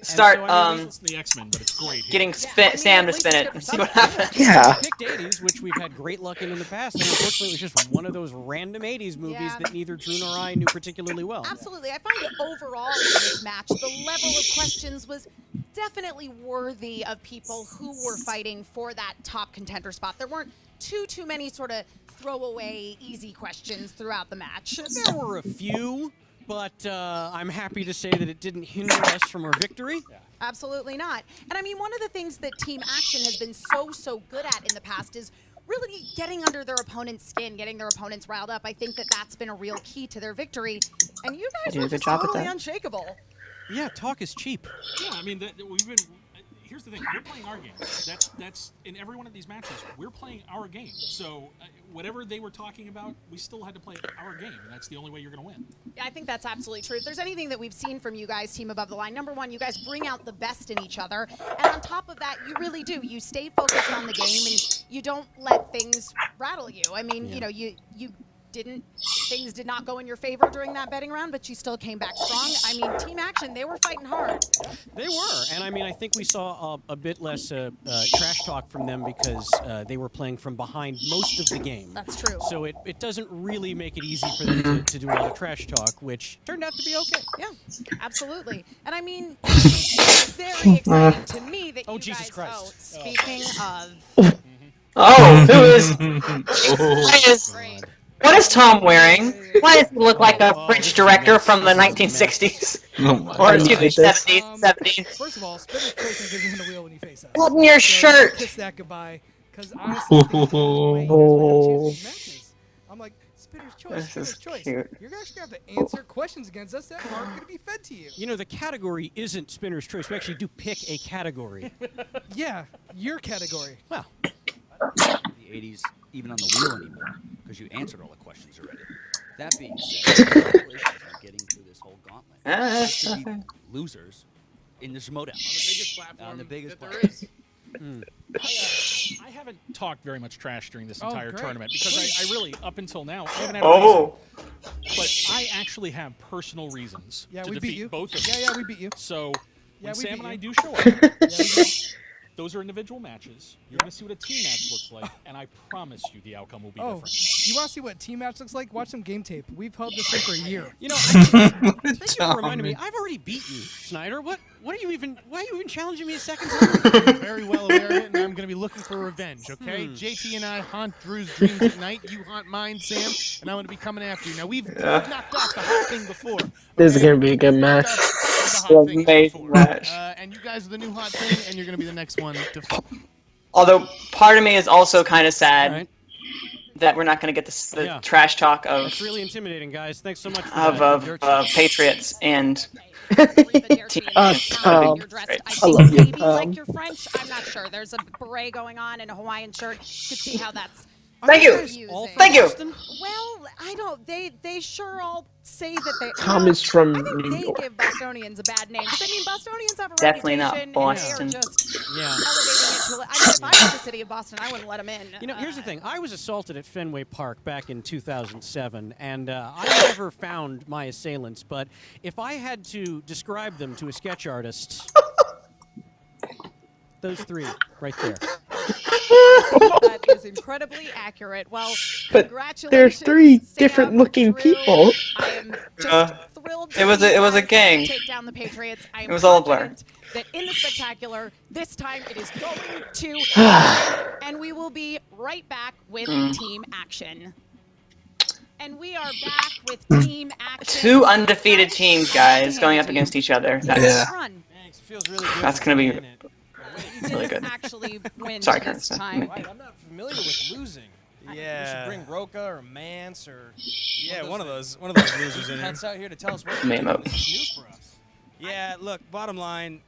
So, I mean, It's the X-Men, but it's great. getting Sam to spin it and see what happens. Yeah. We picked 80s, which we've had great luck in the past, and unfortunately it was just one of those random 80s movies Yeah. that neither Drew nor I knew particularly well. Absolutely. I find it overall in this match, the level of questions was definitely worthy of people who were fighting for that top contender spot. There weren't too many sort of throwaway easy questions throughout the match. There were a few, but I'm happy to say that it didn't hinder us from our victory. Absolutely not. And I mean, one of the things that Team Action has been so good at in the past is really getting under their opponent's skin, getting their opponents riled up. I think that that's been a real key to their victory. And you guys They did were a good just job at totally that. unshakable. Yeah, talk is cheap. Yeah, I mean, we've been. Here's the thing: we're playing our game. That's in every one of these matches. We're playing our game. So whatever they were talking about, we still had to play our game, and that's the only way you're going to win. Yeah, I think that's absolutely true. If there's anything that we've seen from you guys, Team Above the Line, number one, you guys bring out the best in each other. And on top of that, you really do. You stay focused on the game, and you don't let things rattle you. I mean, you know, you things did not go in your favor during that betting round, but you still came back strong. I mean, Team Action, they were fighting hard. They were, and I mean, I think we saw a bit less trash talk from them because they were playing from behind most of the game. That's true. So it doesn't really make it easy for them to do a lot of trash talk, which turned out to be okay. Yeah, absolutely. And I mean, it's very exciting to me that you Jesus guys. Christ. Oh, speaking of. Oh, who is? Great. What is Tom wearing? Why does he look like a French director from the 1960s? Oh my Or God. excuse me, like this. 70s, 70s. First of all, Spinner's Choice is giving you the wheel when you face us. Hold in your So shirt. Kiss that goodbye, because honestly, I think it's the only way you guys will have a chance to win matches. I'm like, Spinner's Choice, This Spinner's is Choice. cute. You're actually going to have to answer questions against us that aren't going to be fed to you. You know, the category isn't Spinner's Choice. We actually do pick a category. Yeah, your category. Well, the 80s even on the wheel anymore because you answered all the questions already. That being said, congratulations on getting through this whole gauntlet. Just to be losers in the Schmoedown. On the biggest platform On the biggest that platform. I haven't talked very much trash during this Oh, entire great. tournament because I really, up until now, I haven't had a Oh. reason. But I actually have personal reasons Yeah, to we defeat beat you. both of you. Yeah, we beat you. So Yeah, when we Sam beat and I you. do show up, those are individual matches. You're going to see what a team match looks like, and I promise you the outcome will be Oh, different. you want to see what a team match looks like? Watch some game tape. We've held this thing for a year. You know, thank you for reminding me. I've already beat you, Snyder. Why are you even challenging me a second time? I'm very well aware of it, and I'm going to be looking for revenge, okay? JT and I haunt Drew's dreams at night. You haunt mine, Sam, and I'm going to be coming after you. Now, we've knocked off the hot thing before. This is okay? gonna be a good We've match. knocked off the hot thing Amazing before. match. And you guys are the new hot thing, and you're going to be the next one to fall. Although part of me is also kind of sad All right. that we're not going to get the Yeah. trash talk of That's really intimidating, guys. Thanks so much for of, that. of Patriots and Tom. You're dressed, I I think, love you, maybe Tom. like you're French. I'm not sure. There's a beret going on and a Hawaiian shirt. You can see how that's. Thank you. confusing. Thank you. Well, I don't. They sure all say that they. Tom is from I think New they York. give Bostonians a bad name. 'Cause, I mean, Bostonians have a Definitely not reputation, Boston. and they are just Yeah. elevating it to. I mean, if I was the city of Boston, I wouldn't let them in. You know, here's the thing. I was assaulted at Fenway Park back in 2007, and I never found my assailants. But if I had to describe them to a sketch artist, those three right there. That is incredibly accurate. Well, But congratulations. there's three Sam, different looking Drew. people. I am just thrilled to it was see a- you it was a guys gang. take down the Patriots. I am It was all a blur. confident that in the spectacular, this time it is going to happen, and we will be right back with Team Action. And we are back with Team Action. two undefeated teams, guys, going up against each other. That's, Yeah. Run. Thanks. It feels really good. That's gonna be You really didn't good. actually win Sorry, this Kearns. time. Right, I'm not familiar with losing. Yeah. We should bring Roca or Mance or one of those losers in here. Out here to tell us what Name up. This is new for us. Yeah, look, bottom line,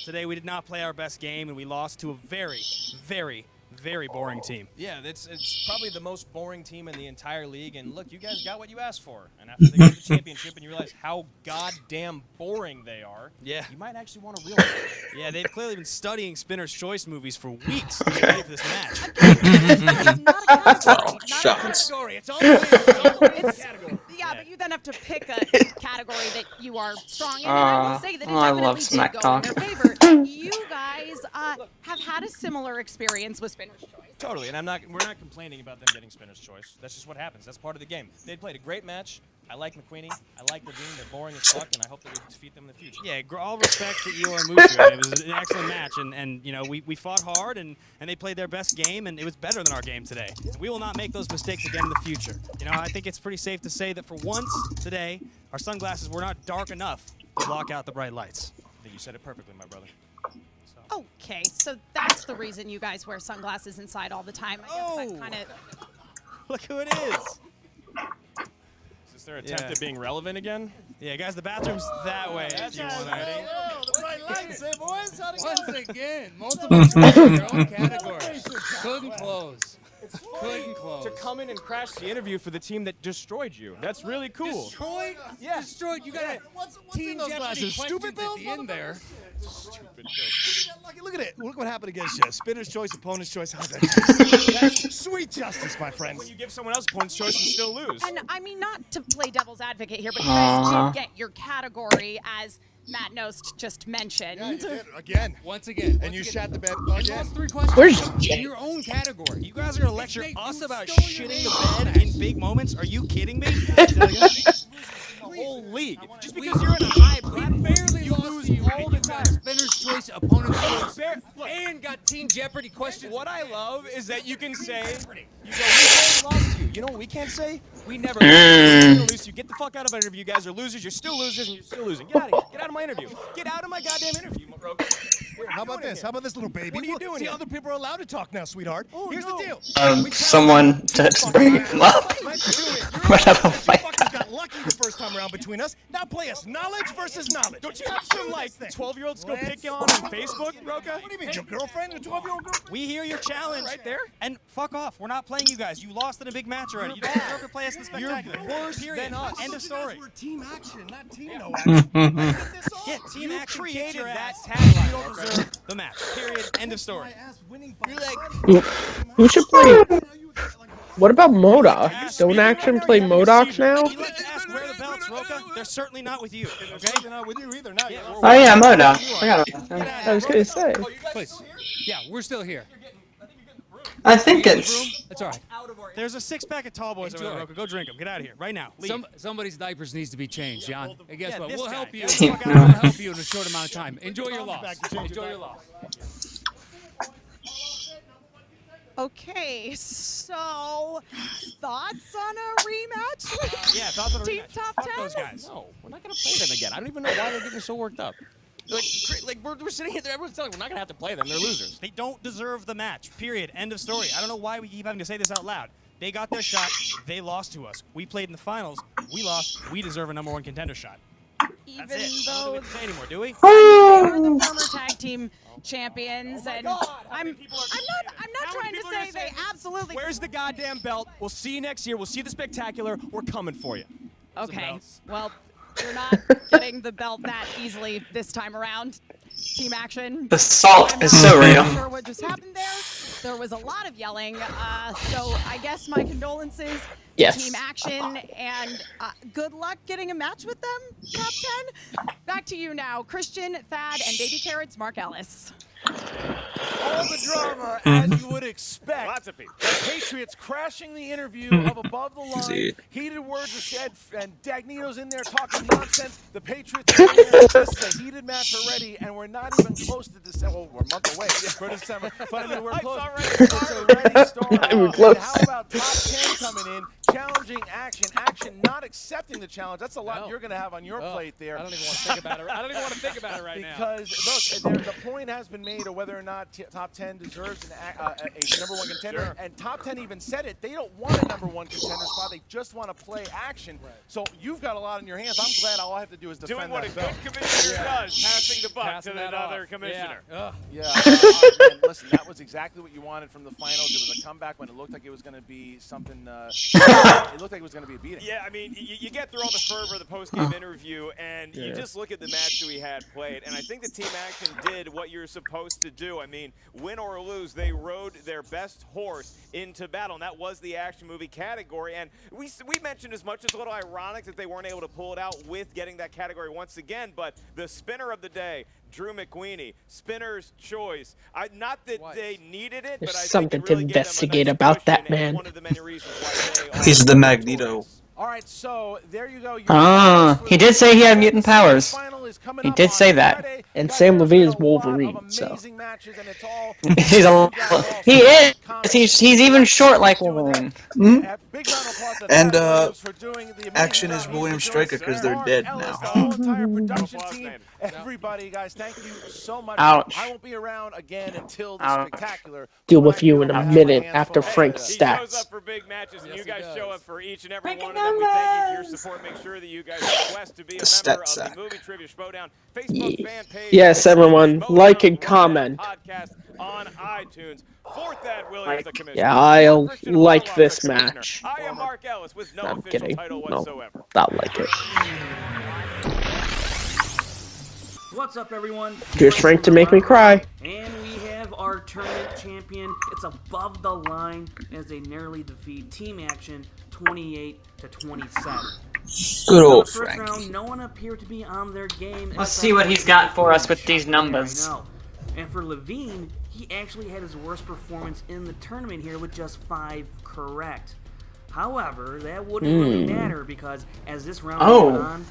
today we did not play our best game and we lost to a very, very, very boring team. Yeah, it's probably the most boring team in the entire league. And look, you guys got what you asked for. And after they get the championship and you realize how goddamn boring they are, you might actually want to realize. Yeah, they've clearly been studying Spinner's Choice movies for weeks to get ready for this match. It's not a category. Not a Shots. category. It's only a category. Yeah, but you then have to pick a category that you are strong in, and I will say that it I definitely love did smack go talk. in their favor. You guys have had a similar experience with Spinner's Choice. Totally, and we're not complaining about them getting Spinner's Choice. That's just what happens. That's part of the game. They played a great match. I like McQueenie. I like Levine. They're boring as fuck, and I hope that we defeat them in the future. Yeah, all respect to Elo and Mushu. I mean, it was an excellent match, and you know, we fought hard, and they played their best game, and it was better than our game today. We will not make those mistakes again in the future. You know, I think it's pretty safe to say that for once today, our sunglasses were not dark enough to block out the bright lights. I think you said it perfectly, my brother. Okay, so that's the reason you guys wear sunglasses inside all the time. I guess that kind of. Look who it is. Is this their attempt at being relevant again? Yeah, guys, the bathroom's that way. If you want to. The bright lights, eh, boys? How'd it go? Once again, multiple choice in your own category. Couldn't close. Couldn't close. To come in and crash the interview for the team that destroyed you. That's really cool. Destroyed? Yeah. Destroyed. You got What's Team in those Jeopardy glasses? questions Stupid at Bill? the end there. Stupid. Look at it. Look what happened against you. Spinner's choice, opponent's choice. How's that taste? That's sweet justice, my friends. When you give someone else opponent's choice and still lose. And I mean, not to play devil's advocate here, but you guys did get your category, as Matt Nost just mentioned. Yeah, you did. Again. Once again. And you shat the bed You again. lost 3 questions. Where's in Jay? your own category. You guys are going to lecture Nate, us you about stole your shitting name. the bed in big moments? Are you kidding me? The whole league. Just because you're in a high platform, Barely you lost lose to you. all And the you got time. Spinner's choice, opponent's choice, Look, and got Team Jeopardy questions. What I love is that you can say, you go, we barely lost to you. You know what we can't say? We never lost. We're gonna lose to you. Get the fuck out of my interview. You guys are losers. You're still losers, and you're still losing. Get out of here. Get out of my interview. Get out of my goddamn interview, Roka. How about this? How about this little baby? What are you doing See, here? other people are allowed to talk now, sweetheart. Here's the deal. Someone to bring him up. But have a fight. got lucky the first time around between us. Now play us knowledge versus knowledge. Don't you have some, like, 12-year-olds go pick you on Facebook, Roka? What do you mean, your girlfriend, a 12-year-old girlfriend? We hear your challenge. Right there. And fuck off. We're not playing you guys. You lost in a big match already. You don't deserve to play us in the spectacular. You're worse Period. than us. End of story. We're team action, not team no action. Let's get this on. Yeah, team You action created created that that tagline. You don't deserve the match. Period. End of story. You're like, Who should play? What about Modoc? Don't Action play Modoc now? You like to ask where the belts, Roka? They're certainly not with you. Okay? they're not with you either. Now. Yeah, Oh yeah, Moda. I got him. I was gonna say. Please. Yeah, we're still here. I think it's. That's all right. There's a six-pack of tall boys over there, Roka. Go drink them. Get out of here right now. Leave. Somebody's diapers needs to be changed, John. And guess what? this We'll guy. help you. Get the fuck We'll help you in a short amount of time. Enjoy your loss. Enjoy your loss. Okay, so thoughts on a rematch? Yeah, thoughts on a Team rematch. Top Fuck 10? those guys. No, we're not gonna play them again. I don't even know why they're getting so worked up. Like we're sitting here, everyone's telling we're not gonna have to play them. They're losers. They don't deserve the match. Period. End of story. I don't know why we keep having to say this out loud. They got their shot. They lost to us. We played in the finals. We lost. We deserve a #1 contender shot. Even That's it. though We don't say anymore, do we? they're the former tag team champions, and I'm not trying to say they absolutely. Where's the goddamn belt? We'll see you next year. We'll see the spectacular. We're coming for you. Okay, well, you're not getting the belt that easily this time around. Team Action. The salt I'm is not so real. sure what just happened there. There was a lot of yelling, so I guess my condolences Yes. to Team Action, and good luck getting a match with them, Top 10. Back to you now, Christian, Thad, and Baby Carrots, Mark Ellis. all the drama as you would expect. Lots of people. The Patriots crashing the interview of Above the Line. Heated words are said, and Dagnito's in there talking nonsense. The Patriots are in there. This is a heated match already, and we're not even close to December. Well, we're a month away for December, but I mean, we're close. It's already started. Not even close. And how about Top 10 coming in, challenging Action, Action not accepting the challenge? That's a lot you're going to have on your plate there. I don't even want to think about it. I don't even want to think about it right now. Because, look, the point has been made of whether or not Top 10 deserves a #1 contender. Sure. And Top 10 even said it. They don't want a #1 contender spot. They just want to play Action. Right. So you've got a lot in your hands. I'm glad all I have to do is defend Doing what that a belt. good commissioner does, passing the buck Passing to that another off. commissioner. Yeah. Man, listen, that was exactly what you wanted from the finals. It was a comeback when it looked like it was going to be something. It looked like it was going to be a beating. Yeah, I mean, you get through all the fervor of the post-game interview, and you just look at the match that we had played, and I think the Team Action did what you're supposed to do. I mean, win or lose, they rode their best horse into battle, and that was the action movie category. And we mentioned as much as a little ironic that they weren't able to pull it out with getting that category once again, but the spinner of the day, Drew McQueenie, spinner's choice. Not that they needed it, There's but I something think it really to gave them a investigate nice about that cushion, and man. one of the many reasons why they are He's the Magneto. All right, so there you go. He did say he had mutant powers. He did say that. And Sam Levine is Wolverine, so. He is. He's even short like Wolverine. And Action is William Stryker because they're dead now. Everybody, guys, thank you so much. Ouch. I won't be around again until the Ouch. spectacular. Deal with you in a minute after Frank's He shows stats. up for big matches, and Yes, you he guys does. show up for each and every one of them. We thank you for your support. Make sure that you guys request to be a The member stat of sack. the Movie Trivia Schmoedown Facebook fan page. Yes, everyone, Schmoedown like and Rundown comment. Podcast on iTunes. For Thad Williams, the commissioner. Yeah, I'll Christian like Harloff, this the commissioner. match. I am Mark Ellis with no I'm official kidding. title No, whatsoever. not like it. What's up, everyone? Just Frank to make me cry. And we have our tournament champion. It's Above the Line as they narrowly defeat Team Action 28-27. Good In old the first Frankie. round, no one appeared to be on their game. Let's see what he's got for us with these I numbers. know. And for Levine, he actually had his worst performance in the tournament here with just 5 correct. However, that wouldn't really matter because as this round went on,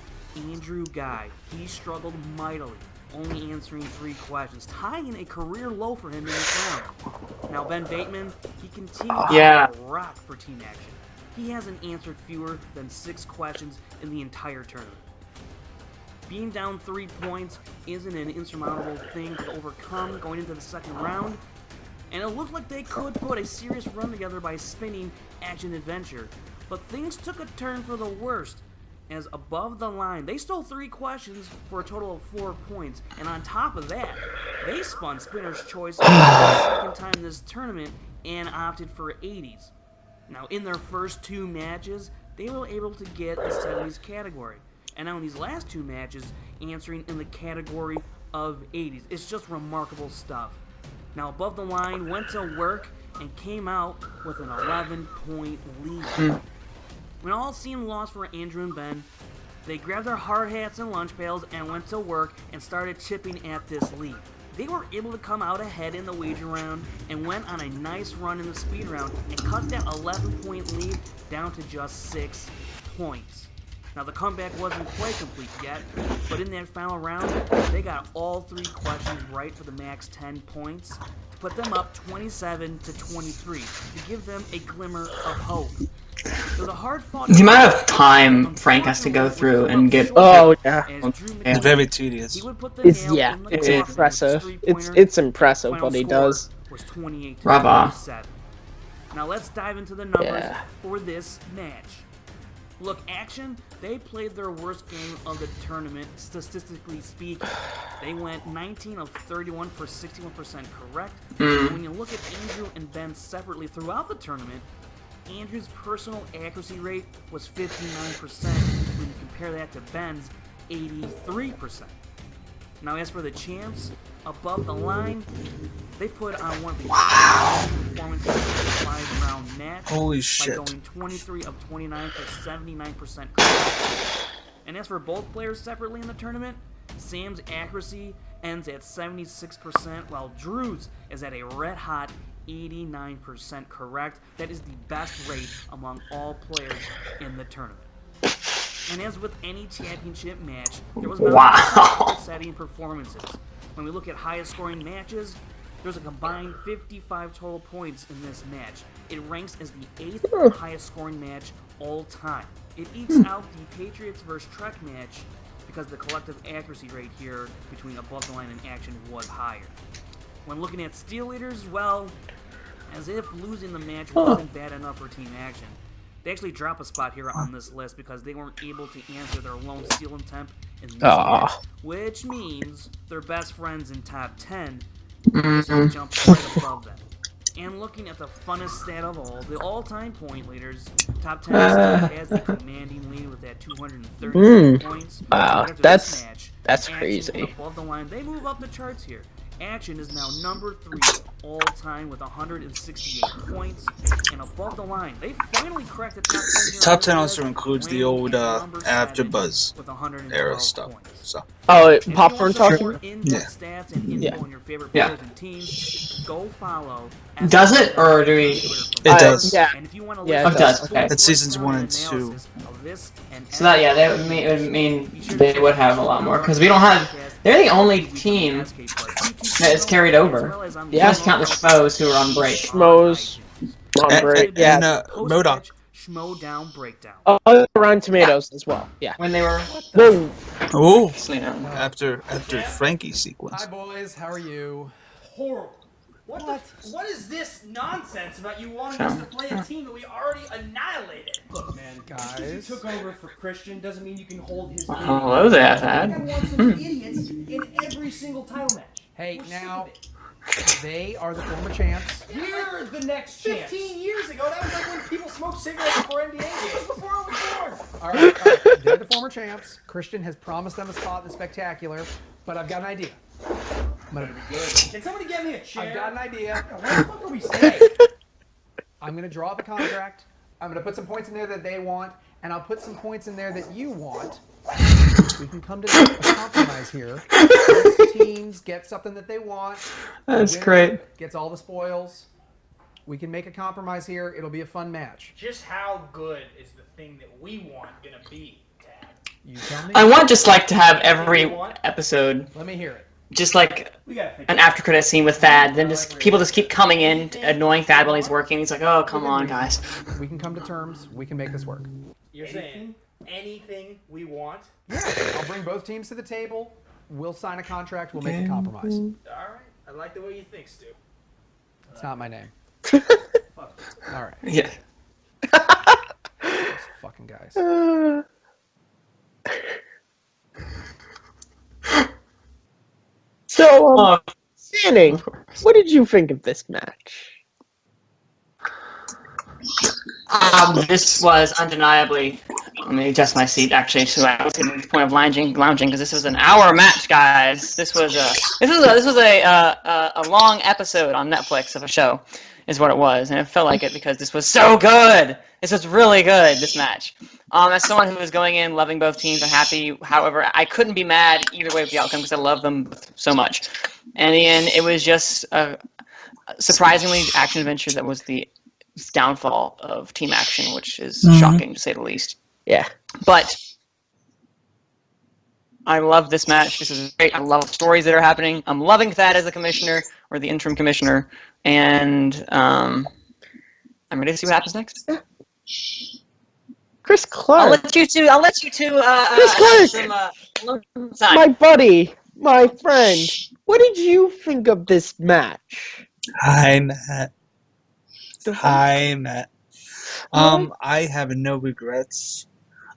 Andrew Guy, he struggled mightily, only answering 3 questions, tying a career low for him in this round. Now Ben Bateman, he continued to rock for Team Action. He hasn't answered fewer than 6 questions in the entire tournament. Being down 3 points isn't an insurmountable thing to overcome going into the second round, and it looked like they could put a serious run together by spinning Action Adventure, but things took a turn for the worst As above the line, they stole 3 questions for a total of 4 points, and on top of that, they spun Spinner's Choice for the second time this tournament and opted for 80s. Now, in their first 2 matches, they were able to get the 70s category, and now in these last 2 matches, answering in the category of 80s. It's just remarkable stuff. Now, above the line went to work and came out with an 11-point lead. When all seemed lost for Andrew and Ben, they grabbed their hard hats and lunch pails and went to work and started chipping at this lead. They were able to come out ahead in the wager round and went on a nice run in the speed round and cut that 11-point lead down to just 6 points. Now, the comeback wasn't quite complete yet, but in that final round, they got all 3 questions right for the max 10 points to put them up 27 to 23 to give them a glimmer of hope. It was a hard-fought The amount of time Frank has to go through and get... Oh, yeah. It's very tedious. It's impressive. It's impressive what he does. Bravo. Now let's dive into the numbers for this match. Look, Action, they played their worst game of the tournament, statistically speaking. They went 19 of 31 for 61% correct. When you look at Andrew and Ben separately throughout the tournament, Andrew's personal accuracy rate was 59% when you compare that to Ben's 83%. Now, as for the champs, above the line, they put on one of the performances in the 5-round match. Holy shit. By going 23 of 29 for 79% correct. And as for both players separately in the tournament, Sam's accuracy ends at 76%, while Drew's is at a red-hot 89% correct. That is the best rate among all players in the tournament. And as with any championship match, there was about setting performances. When we look at highest scoring matches, there's a combined 55 total points in this match. It ranks as the 8th highest scoring match all time. It ekes out the Patriots vs. Trek match because the collective accuracy rate here between above the line and Action was higher. When looking at steal leaders, well, as if losing the match wasn't bad enough for Team Action, they actually drop a spot here on this list because they weren't able to answer their lone steal attempt in this match, which means their best friends in top 10 just jump right above them. And looking at the funnest stat of all, the all-time point leaders, top 10 still has a commanding lead with that 230 points. Wow, that's crazy. Above the line, they move up the charts here. Action is now number 3 all-time with 168 points, and above the line, they finally cracked the top 10. Top 10 also includes the old AfterBuzz era stuff. So. Oh, Popcorn talking? Yeah. Stats and info on your favorite players and teams, go follow. Does it, or do we? It does. Yeah. And if you want to it does. Okay. That's seasons 1 and 2. So that that would mean they would have a lot more because we don't have. They're the only team that is carried over. Yeah. Just count the Schmoes who are on break. Schmoes on break. And Modok. Schmoedown Breakdown. Oh, Rotten Tomatoes as well. Yeah. When they were. Oh. After Frankie's sequence. Hi boys, how are you? Horrible. What is this nonsense about you wanting us to play a team that we already annihilated? Look, man, just because you took over for Christian doesn't mean you can hold his lead. Hello there, Thad. I want some idiots in every single title match. Hey, now, they are the former champs. We're the next champs. 15 years ago, that was like when people smoked cigarettes before NBA games. That was before I was born. All right, they're the former champs. Christian has promised them a spot in the Spectacular, but I've got an idea. Can somebody get me a chair? I've got an idea. What the fuck are we saying? I'm going to draw up a contract. I'm going to put some points in there that they want, and I'll put some points in there that you want. We can come to a compromise here. Both teams get something that they want. That's great. Gets all the spoils. We can make a compromise here. It'll be a fun match. Just how good is the thing that we want going to be, Dad? You tell me. I want just like to have every episode. Let me hear it. Just like an after credit scene with Thad, then just people just keep coming in, annoying Thad while he's working. He's like, "Oh, come on, guys." We can come to terms. We can make this work. You're saying anything we want? Yeah. I'll bring both teams to the table. We'll sign a contract. We'll make a compromise. All right. I like the way you think, Stu. It's not my name. All right. Yeah. Those fucking guys. So, Channing, what did you think of this match? This was undeniably. Let me adjust my seat actually, so I was getting to the point of lounging, because this was an hour match, guys. This was a long episode on Netflix of a show, is what it was, and it felt like it because this was so good. This was really good. This match. As someone who was going in loving both teams, I'm happy. However, I couldn't be mad either way with the outcome because I love them so much. And in the end, it was just a surprisingly action adventure that was the downfall of Team Action, which is shocking to say the least. Yeah. But I love this match. This is great. I love the stories that are happening. I'm loving Thad as the commissioner, or the interim commissioner, and I'm ready to see what happens next. Yeah. Chris Clark. I'll let you two. Chris Clark. My buddy, my friend. What did you think of this match? Hi, Matt. Hi, Matt. I have no regrets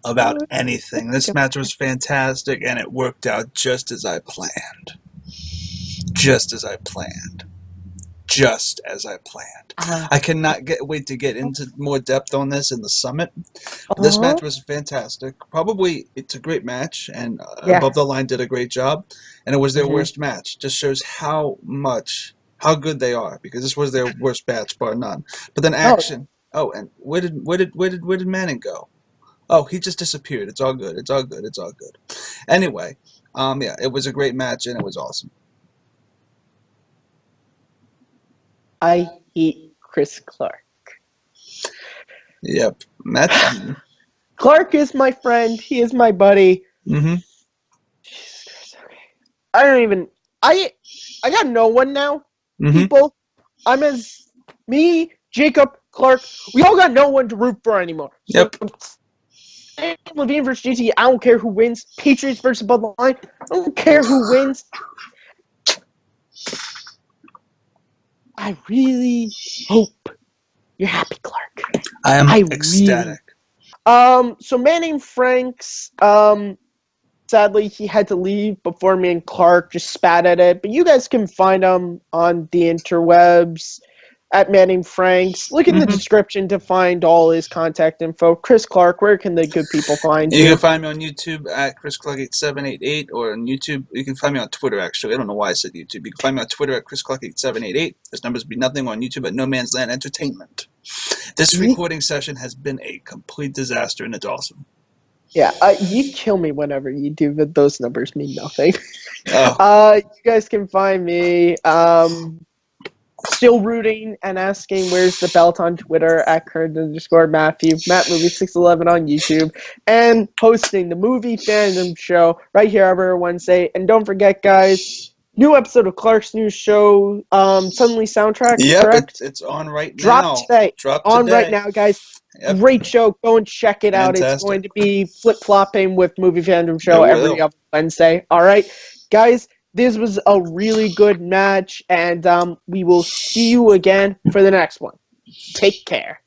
about anything. This match was fantastic, and it worked out just as I planned. Just as I planned. Just as I planned. I cannot wait to get into more depth on this in the summit. This match was fantastic. Probably it's a great match, and Above the Line did a great job, and it was their worst match. Just shows how good they are, because this was their worst match bar none. But then Action. Oh, and where did Manning go? Oh, he just disappeared. It's all good. It's all good. It's all good. Anyway, yeah, it was a great match and it was awesome. I hate Chris Clark. Yep, Matt. Clark is my friend. He is my buddy. Mm-hmm. I don't even. I got no one now. People. I'm as me, Jacob, Clark. We all got no one to root for anymore. So, Yep. Levine versus GT. I don't care who wins. Patriots versus Above the Line. I don't care who wins. I really hope you're happy, Clark. I am ecstatic. So Manning Franks, sadly he had to leave before me and Clark just spat at it. But you guys can find him on the interwebs at Manning Franks. Look in the description to find all his contact info. Chris Clark, where can the good people find you? You can find me on YouTube at ChrisClark8788, or on YouTube. You can find me on Twitter, actually. I don't know why I said YouTube. You can find me on Twitter at ChrisClark8788. This numbers be nothing on YouTube at No Man's Land Entertainment. This recording session has been a complete disaster, and it's awesome. Yeah, you kill me whenever you do, but those numbers mean nothing. You guys can find me still rooting and asking where's the belt on Twitter at Kearns_Matthew, MattMovie611 on YouTube, and hosting the Movie Fandom Show right here every Wednesday. And don't forget, guys, new episode of Clark's new show, Suddenly Soundtrack, correct? It's on right now. Drop today. Right now, guys. Yep. Great show. Go and check it out. Fantastic. It's going to be flip-flopping with Movie Fandom Show every other Wednesday. All right, guys. This was a really good match, and we will see you again for the next one. Take care.